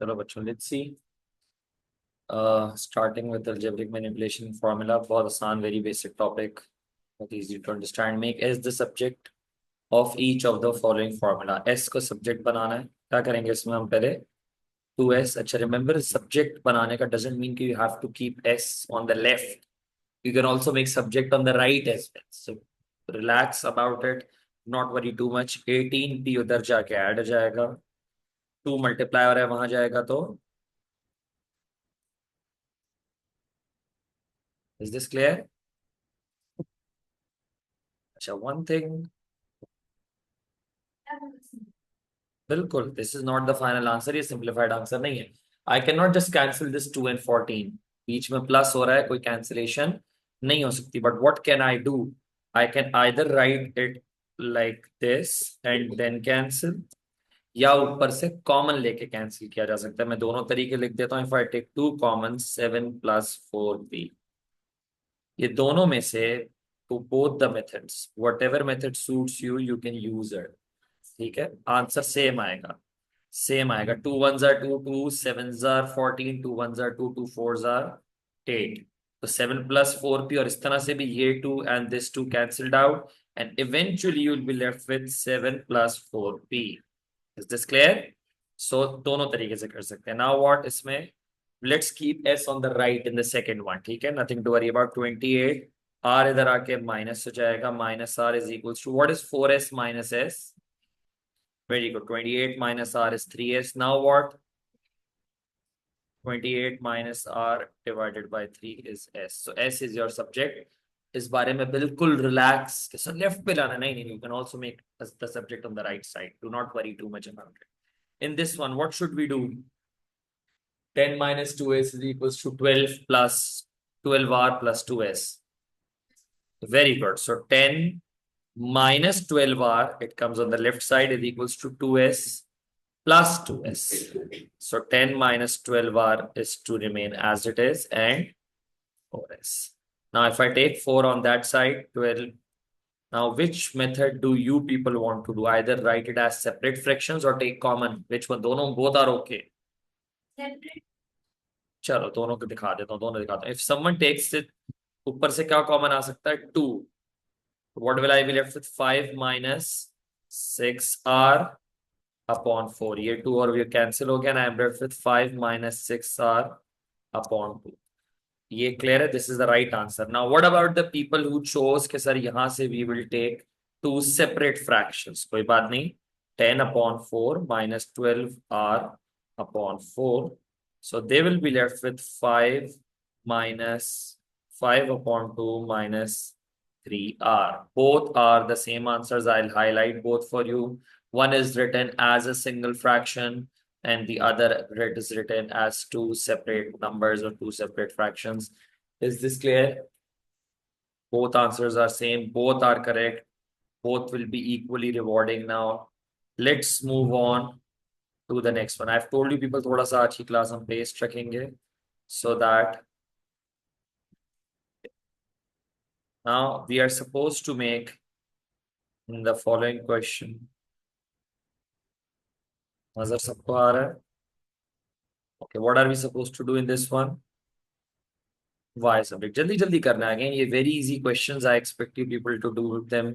चलो बच्चों, let's see. Starting with algebraic manipulation formula. बहुत आसान, वेरी बेसिक टॉपिक, बहुत easy to understand. Make S the subject of each of the following formula. S को subject बनाना है. क्या करेंगे इसमें हम पहले? 2s. अच्छा, रिमेंबर, सब्जेक्ट बनाने का डजंट मीन कि you have to keep S on the left. You can also make subject on the right as well. So relax about it, not worry too much. 18p उधर जाके add हो जाएगा. 2 multiply है वहां जाएगा. तो is this clear? अच्छा, one thing. बिल्कुल, this is not the final answer. ये सिंप्लीफाइड आंसर नहीं है. I can not just cancel this 2 and 14. बीच में प्लस हो रहा है, कोई कैंसिलेशन नहीं हो सकती. But what can I do? I can either write it like this and then cancel, या ऊपर से कॉमन लेके कैंसिल किया जा सकता है. मैं दोनों तरीके लिख देता हूँ. If I take 2 common, 7 + 4b. ये दोनों में से, to both the methods, whatever method suits you, you can use it. ठीक है, आंसर सेम आएगा. सेम आएगा. 2 1 2 2, 7 14, 2 1 2 2 4 8. तो 7 + 4p, और इस तरह से भी ये 2 and this 2 cancelled out, and eventually you will be left with 7 + 4p. Is this clear? So दोनों तरीके से कर सकते हैं. Now what इसमें, let's keep s on the right in the second one. ठीक है, nothing to worry about. 28, r इधर आके माइनस हो जाएगा. -r is equals to, what is 4s minus s? Very good. 28 minus r is 3s. Now what? 28 minus r divided by 3 is s. So s is your subject. इस बारे में बिल्कुल relax के साथ लेफ्ट पे लाना. नहीं नहीं, you can also make the subject on the right side. Do not worry too much about it. In this one, what should we do? 10 minus 2s is equals to 12 plus 12r plus 2s. Very good. So 10 minus 12r, it comes on the left side, is equals to 2s plus 2s. So 10 minus 12r is to remain as it is, and 4s. Now if I take 4 on that side, 12. Now which method do you people want to do? Either write it as separate fractions or take common. Which one? दोनों, both are okay. चलो दोनों को दिखा देता हूँ, दोनों दिखाता हूँ. If someone takes it, ऊपर से क्या कॉमन आ सकता है? 2. What will I be left with? 5 minus 6r upon 4. ये 2 और ये कैंसिल हो गया ना. I am left with 5 minus 6r upon 2. ये क्लियर है? This is the right answer. Now what about the people who chose के सर यहां से we will take 2 separate fractions. कोई बात नहीं. 10/4 minus 12r upon 4. So they will be left with 5 minus 5/2 minus 3r. Both are the same answers. I'll highlight both for you. One is written as a single fraction, and the other is written as 2 separate numbers or 2 separate fractions. Is this clear? Both answers are same. Both are correct. Both will be equally rewarding. Now, let's move on to the next one. I've told you people, थोड़ा सा आज की class हम pace रखेंगे, so that now we are supposed to make in the following question. नजर सबको आ रहा है? Okay, what are we supposed to do in this one? Y subject. जल्दी जल्दी करना है. Again, ये very easy questions. I expect you people to do them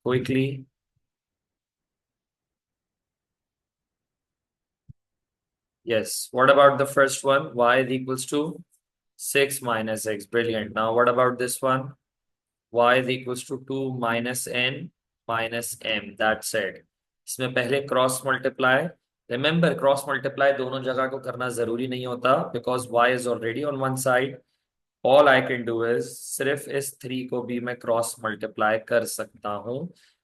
quickly. Yes. What about the first one? Y is equals to 6 minus x. Brilliant. Now, what about this one? Y is equals to 2 minus n minus m. That's it. इसमें पहले cross multiply. Remember, cross multiply दोनों जगह को करना जरूरी नहीं होता, because y is already on one side. All I can do is सिर्फ इस 3 को भी मैं क्रॉस मल्टीप्लाई कर सकता हूँ,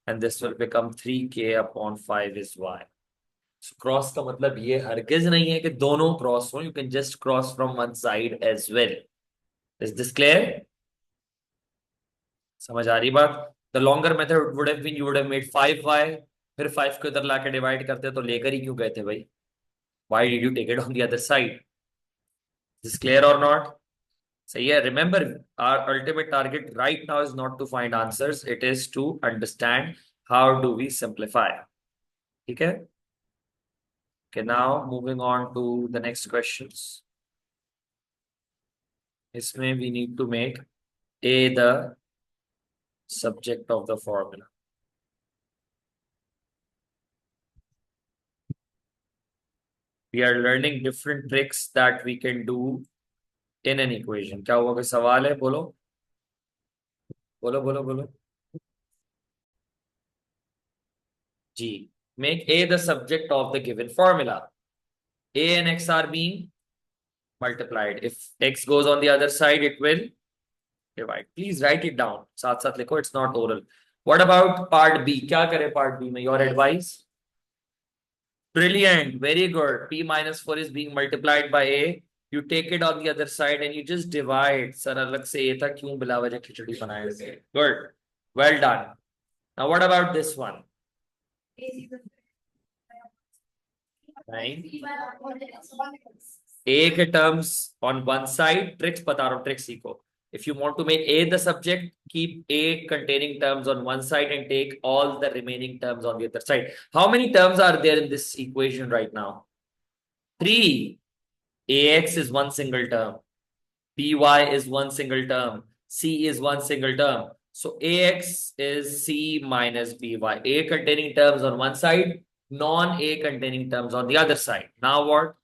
and this will become 3k/5 is y. So cross का मतलब ये हरगिज नहीं है कि दोनों क्रॉस हो. You can just cross from one side as well. Is this clear? समझ आ रही बात? The longer method would have been, you would have made 5y, फिर 5 को इधर लाके डिवाइड करते, तो लेकर ही क्यों गए थे भाई? Why did you take it on the other side? This clear और नॉट? सही है. Remember, our ultimate target right now is not to find answers, it is to understand how do we simplify. ठीक है? Okay, now moving on to the next questions. इसमें we need to make A the subject of the formula. We are learning different tricks that we can do in an equation. क्या हुआ, कोई सवाल है? बोलो बोलो बोलो बोलो जी. Make A the subject of the given formula. A and X are being multiplied. If X goes on the other side, it will divide. Please write it down. साथ साथ लिखो. It's not oral. What about part B? क्या करें part B में? Your advice? Brilliant. Very good. P minus 4 is being multiplied by A. You take it on the other side and you just divide. Sir अलग से A था, क्यों बिला वजह खिचड़ी बनाए? Good. Well done. Now what about this one? Nine. A के terms on one side. Tricks बता रहा हूँ, tricks सीखो. If you want to make A the subject, keep A containing terms on one side and take all the remaining terms on the other side. How many terms are there in this equation right now? 3. AX is one single term. BY is one single term. C is one single term. So AX is C minus BY. A containing terms on one side, non-A containing terms on the other side. Now what?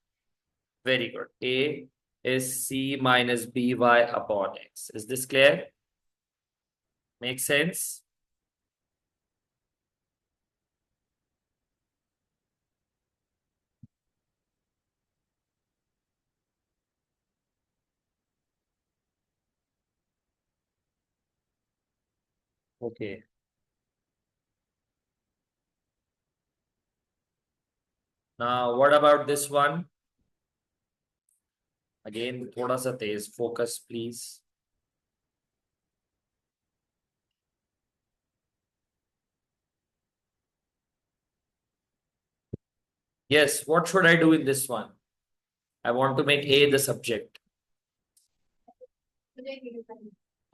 Very good. A is C minus BY upon X. Is this clear? Make sense? Okay. Now, what about this one? Again, thoda sa tez. Focus, please. Yes, what should I do in this one? I want to make A the subject.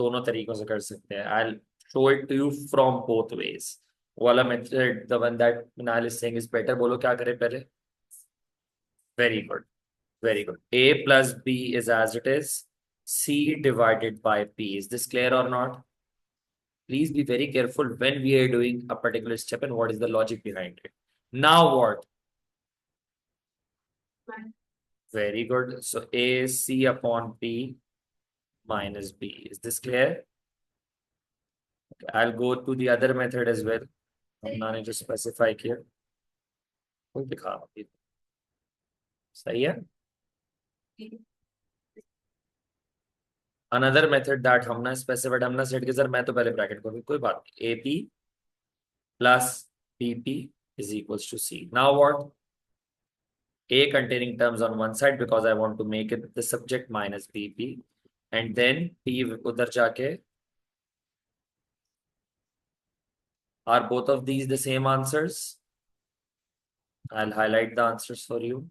दोनों तरीकों से कर सकते हैं. I'll show it to you from both ways. वाला method, the one that Minal is saying is better. बोलो क्या करें पहले? Very good. Very good. A plus B is as it is. C divided by P. Is this clear or not? Please be very careful when we are doing a particular step and what is the logic behind it. Now what? Very good. So A is C upon P minus B. Is this clear? Okay, I'll go to the other method as well. I'm not going to specify here. कोई दिखा सही है. Another method that हमने specified, हमने set किया sir, मैं तो पहले ब्रैकेट को कोई बात नहीं. AP plus BP is equals to C. Now what? A containing terms on one side because I want to make it the subject minus BP, and then P उधर जाके. Are both of these the same answers? I'll highlight the answers for you.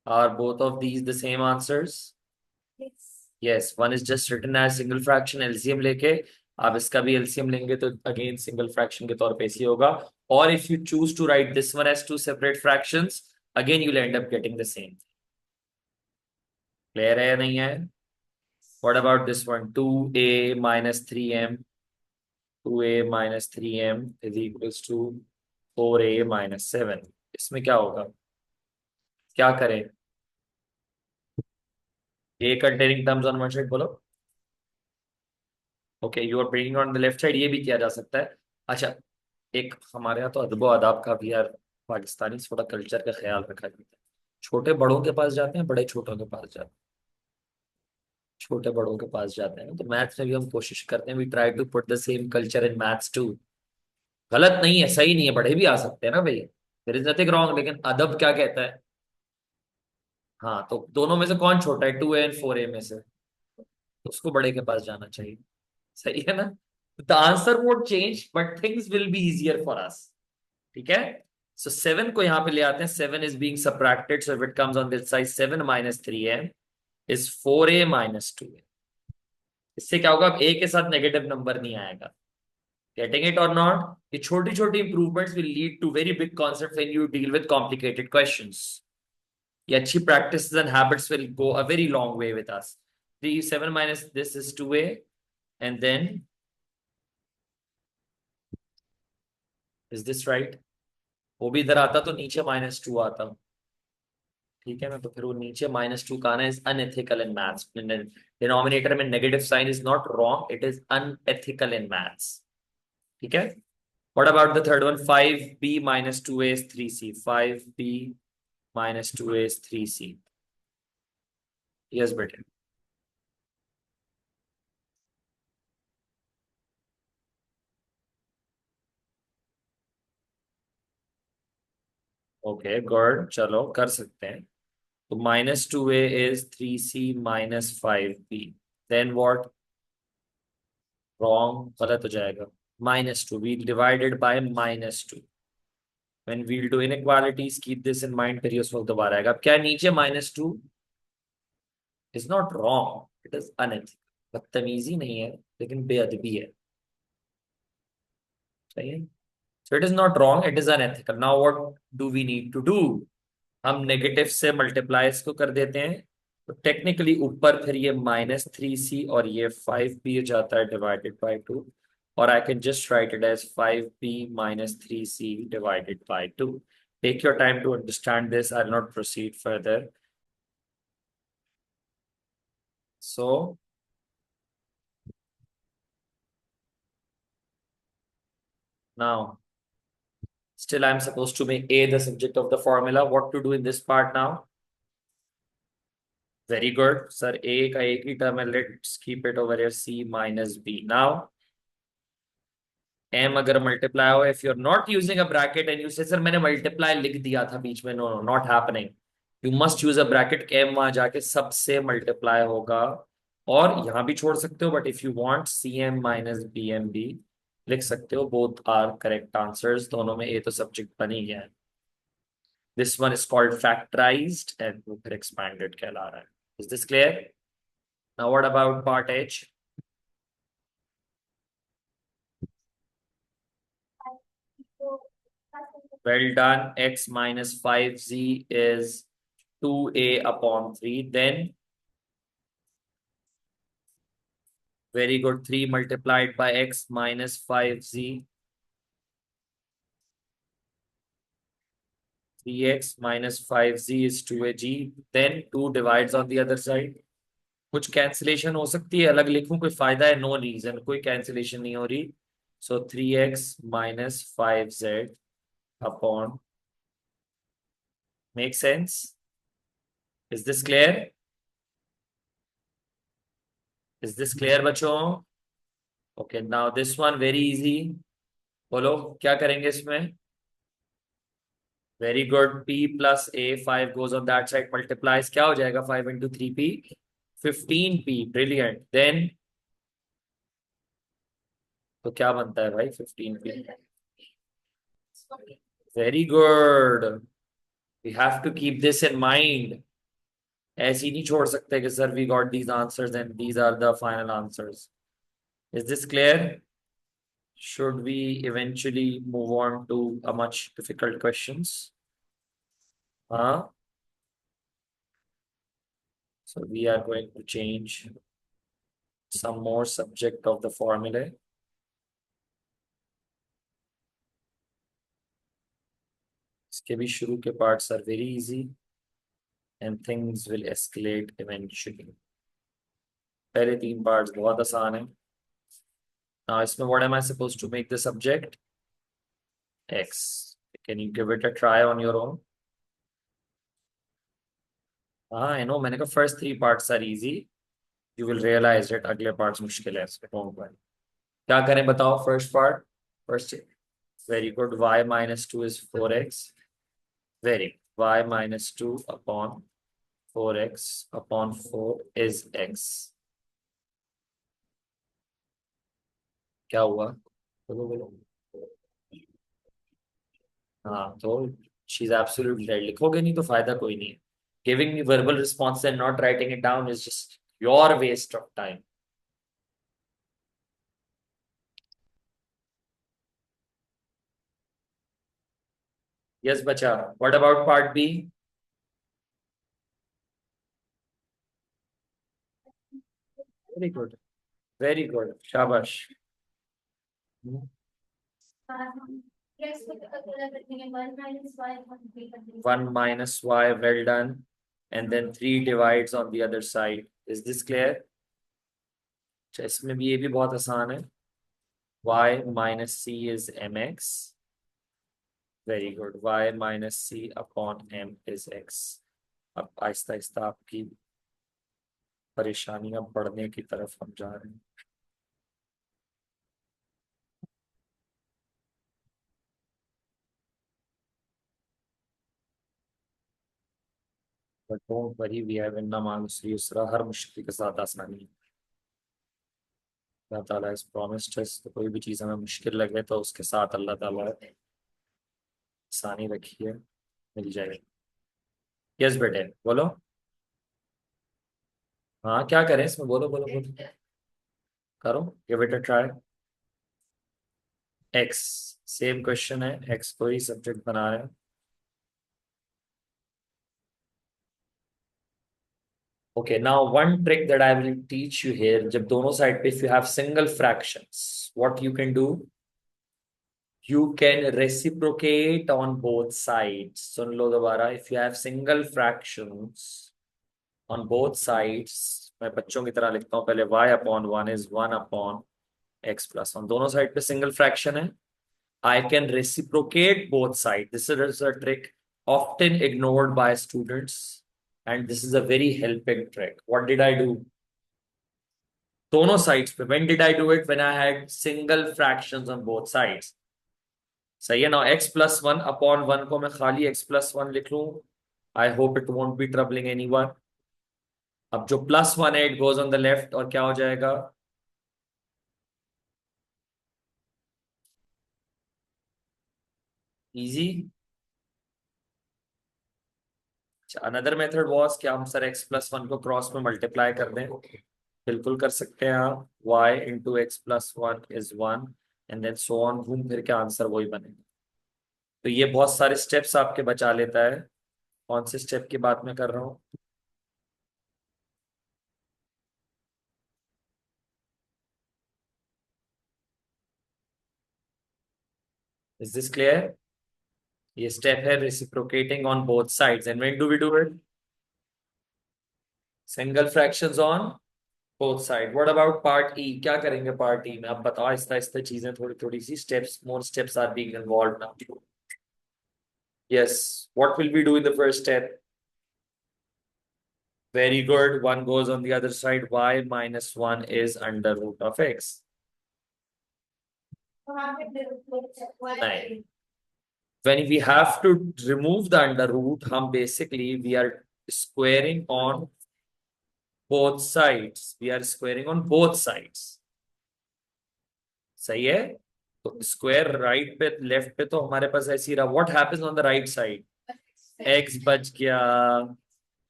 Are both of these the same answers? Yes. Yes, one is just written as single fraction LCM लेके, आप इसका भी LCM लेंगे तो again single fraction के तौर पे इसी होगा. Or if you choose to write this one as two separate fractions, again you'll end up getting the same. Clear है या नहीं है? What about this one? 2A minus 3M. 2A minus 3M is equals to 4A minus 7. इसमें क्या होगा? क्या करें? A containing terms on one side बोलो. Okay, you are bringing on the left side. ये भी किया जा सकता है. अच्छा, एक हमारे यहाँ तो अदब आदाब का भी यार, पाकिस्तानी थोड़ा कल्चर का ख्याल रखा जाता है. छोटे बड़ों के पास जाते हैं, बड़े छोटों के पास जाते हैं. छोटे बड़ों के पास जाते हैं. तो मैथ्स में भी हम कोशिश करते हैं, we try to put the same culture in maths too. गलत नहीं है, सही नहीं है, बड़े भी आ सकते हैं ना भाई. देयर इज नथिंग रॉन्ग, लेकिन अदब क्या कहता है? हाँ, तो दोनों में से कौन छोटा है? 2A एंड 4A में से, तो उसको बड़े के पास जाना चाहिए. सही है ना? The answer won't change but things will be easier for us. ठीक है. सो 7 को यहाँ पे ले आते हैं. 7 is being subtracted, so if it comes on this side 7 minus 3M is 4A minus 2A. इससे क्या होगा? अब A के साथ नेगेटिव नंबर नहीं आएगा. Getting it or not? ये छोटी छोटी improvements will lead to very big concepts when you deal with complicated questions. ये अच्छी practices and habits will go a very long way with us. 3, 7 minus this is 2a, and then is this right? वो भी इधर आता तो नीचे -2 आता, ठीक है ना? तो फिर वो नीचे -2 का आना is unethical in maths. Denominator में negative sign is not wrong, it is unethical in maths. ठीक है. What about the third one? 5b minus 2a is 3c. 5b minus 2a is 3c. Yes, better. Okay, good. चलो कर सकते हैं. तो -2a is 3c minus 5b. Then what? Wrong. गलत हो जाएगा. -2. We divided by -2. When we'll do inequalities, keep this in mind. फिर ये उस वक्त दोबारा आएगा. अब क्या है नीचे -2 is not wrong. It is unethical. बदतमीजी नहीं है लेकिन बेअदबी है. सही है. So it is not wrong, it is unethical. Now what do we need to do? हम नेगेटिव से मल्टीप्लाई को कर देते हैं. तो टेक्निकली ऊपर फिर ये -3c और ये 5b हो जाता है डिवाइडेड बाय 2. और I can just write it as 5b minus 3c divided by 2. Take your time to understand this. I'll not proceed further. So now still I'm supposed to make a the subject of the formula. What to do in this part now? Very good, sir. A का एक ही term है. Let's keep it over here. C minus B. Now m अगर multiply हो, if you're not using a bracket and you say sir मैंने multiply लिख दिया था बीच में, no, not happening. You must use a bracket. m वहां जाके सबसे multiply होगा. और यहां भी छोड़ सकते हो, but if you want cm minus bm भी लिख सकते हो. Both are correct answers. दोनों में a तो subject बन ही गया है. This one is called factorized and फिर expanded कहला रहा है. Is this clear? Now what about part H? Well done. X minus 5z is 2a upon 3. Then very good. 3 multiplied by x minus 5z. 3x minus 5z is 2ag. Then 2 divides on the other side. कुछ cancellation हो सकती है, अलग लिखूं कोई फायदा है? No reason, कोई कैंसिलेशन नहीं हो रही. सो 3x minus 5z upon. Make sense? Is this clear? Is this clear बच्चों? Okay, now this one very easy. बोलो क्या करेंगे इसमें? Very good. P plus A, 5 goes on that side, multiplies. क्या हो जाएगा 5 into 3p? 15p. Brilliant. Then तो क्या बनता है भाई 15p? Very good. We have to keep this in mind. ऐसे ही नहीं छोड़ सकते कि sir we got these answers and these are the final answers. Is this clear? Should we eventually move on to a much difficult questions? So we are going to change some more subject of the formula. इसके भी शुरू के parts are very easy and things will escalate eventually. पहले 3 parts बहुत आसान है. Now इसमें what am I supposed to make the subject? X. Can you give it a try on your own? I know मैंने कहा first 3 parts are easy. You will realize that अगले parts मुश्किल है. Don't worry. क्या करें बताओ? First part. First, very good. Y minus 2 is 4x. Very good. Y minus 2 upon 4x upon 4 is x. क्या हुआ? बोलो बोलो. हाँ तो she's absolutely right. लिखोगे नहीं तो फायदा कोई नहीं है. Giving me verbal response and not writing it down is just your waste of time. Yes बचा. What about part B? Very good. Very good, शाबाश. One minus y, well done. And then 3 divides on the other side. Is this clear? अच्छा, इसमें भी ये भी बहुत आसान है. Y minus c is mx. Very good. Y minus c upon m is x. अब आहिस्ता आहिस्ता आपकी परेशानियां बढ़ने की तरफ हम जा रहे हैं. But don't worry, we have inna ma'al-usri yusra. हर मुश्किल के साथ आसानी है. अल्लाह ताला has promised us, तो कोई भी चीज़ हमें मुश्किल लगे तो उसके साथ अल्लाह ताला आसानी रखी है, मिल जाएगी. यस बेटे बोलो. हाँ क्या करें इसमें, बोलो बोलो बोलो. करो, give it a try. X. Same question है, एक्स को ही सब्जेक्ट बना रहे हैं. Okay, now one trick that I will teach you here, जब दोनों साइड पे if you have single fractions, what you can do, you can reciprocate on both sides. सुन लो दोबारा. If you have single fractions on both sides, मैं बच्चों की तरह लिखता हूँ पहले. y upon 1 is 1 upon x plus 1. दोनों साइड पे single fraction है. I can reciprocate both sides. This is a trick often ignored by students, and this is a very helping trick. What did I do? दोनों sides पे. When did I do it? When I had single fractions on both sides. सही है ना. x plus 1 upon 1 को मैं खाली x plus 1 लिख लूं. I hope it won't be troubling anyone. अब जो plus 1 है, it goes on the left, और क्या हो जाएगा? Easy. अनदर मेथड वॉज कि हम सर x plus 1 को क्रॉस में मल्टीप्लाई कर दें. बिल्कुल कर सकते हैं आप. y into X plus 1 is 1, and then so on, घूम फिर के आंसर वही बनेगा. तो ये बहुत सारे स्टेप्स आपके बचा लेता है. कौन से स्टेप की बात मैं कर रहा हूँ? Is this clear? ये स्टेप है reciprocating on both sides. And when do we do it? Single fractions on both side. What about part E? क्या करेंगे पार्ट ई में? अब बताओ. आहिस्ता आहिस्ता चीजें थोड़ी थोड़ी सी, steps, more steps are being involved now. Yes. What will we do in the first step? Very good. 1 goes on the other side. Y minus 1 is under root of x. Right. When we have to remove the under root, we are squaring on both sides. We are squaring on both sides. सही है. तो square right पे left पे तो हमारे पास ऐसी रहा. What happens on the right side? x बच गया.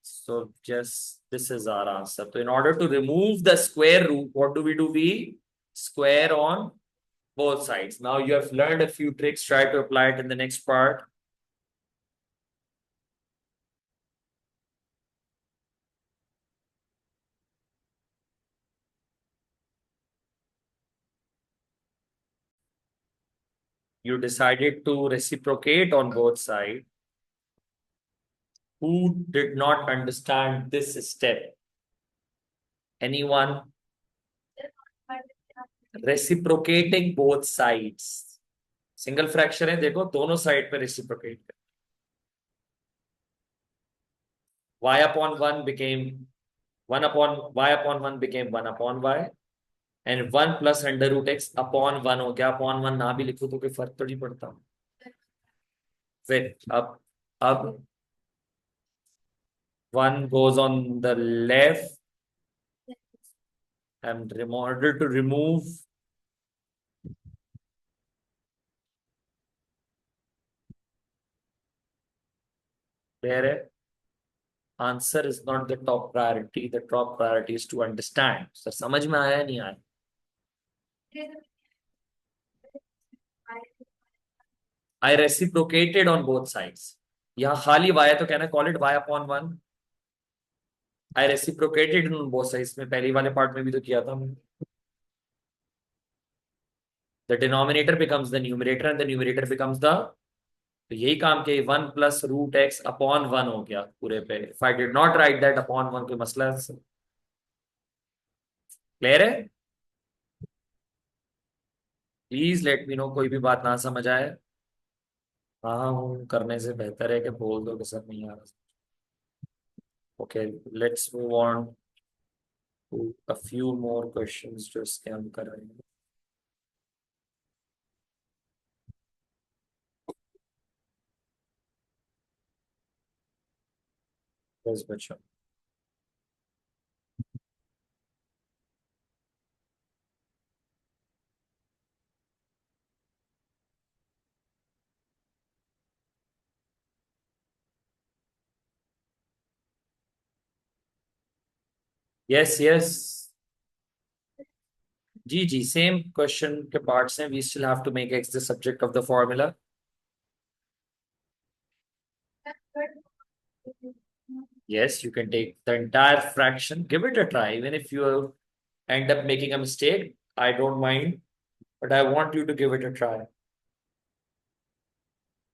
So just this is our answer. So in order to remove the square root, what do? We square on both sides. Now you have learned a few tricks. Try to apply it in the next part. You decided to reciprocate on both sides. Who did not understand this step? Anyone? Reciprocating both sides. Single fraction है, देखो दोनों side पे reciprocate. y upon 1 became 1 upon y upon 1 became 1 upon y, and 1 plus under root X upon 1 हो गया. Upon 1 ना भी लिखो तो कोई फर्क तो नहीं पड़ता. फिर अब 1 goes on the left, and in order to remove there, answer is not the top priority. The top priority is to understand. Sir समझ में आया नहीं आया? I reciprocated on both sides. यहाँ खाली y है तो कहना call it y upon 1. I reciprocated on both sides में पहली वाले पार्ट में भी तो किया था हमने. The denominator becomes the numerator and the numerator becomes the, तो यही काम के 1 प्लस रूट एक्स अपॉन 1 हो गया पूरे पे. If I did not right that upon 1 कोई मसला है? क्लियर है? प्लीज लेट मी नो कोई भी बात ना समझ आए. हाँ हूँ करने से बेहतर है कि बोल दो कि सर नहीं आ रहा. Okay, let's move on to a few more questions जो इसके हम कर रहे हैं. बस बच्चों, यस यस, जी जी, सेम क्वेश्चन के पार्ट्स हैं. We still have to make X the subject of the formula. Yes, you can take the entire fraction, give it a try. Even if you end up making a mistake, I don't mind, but I want you to give it a try.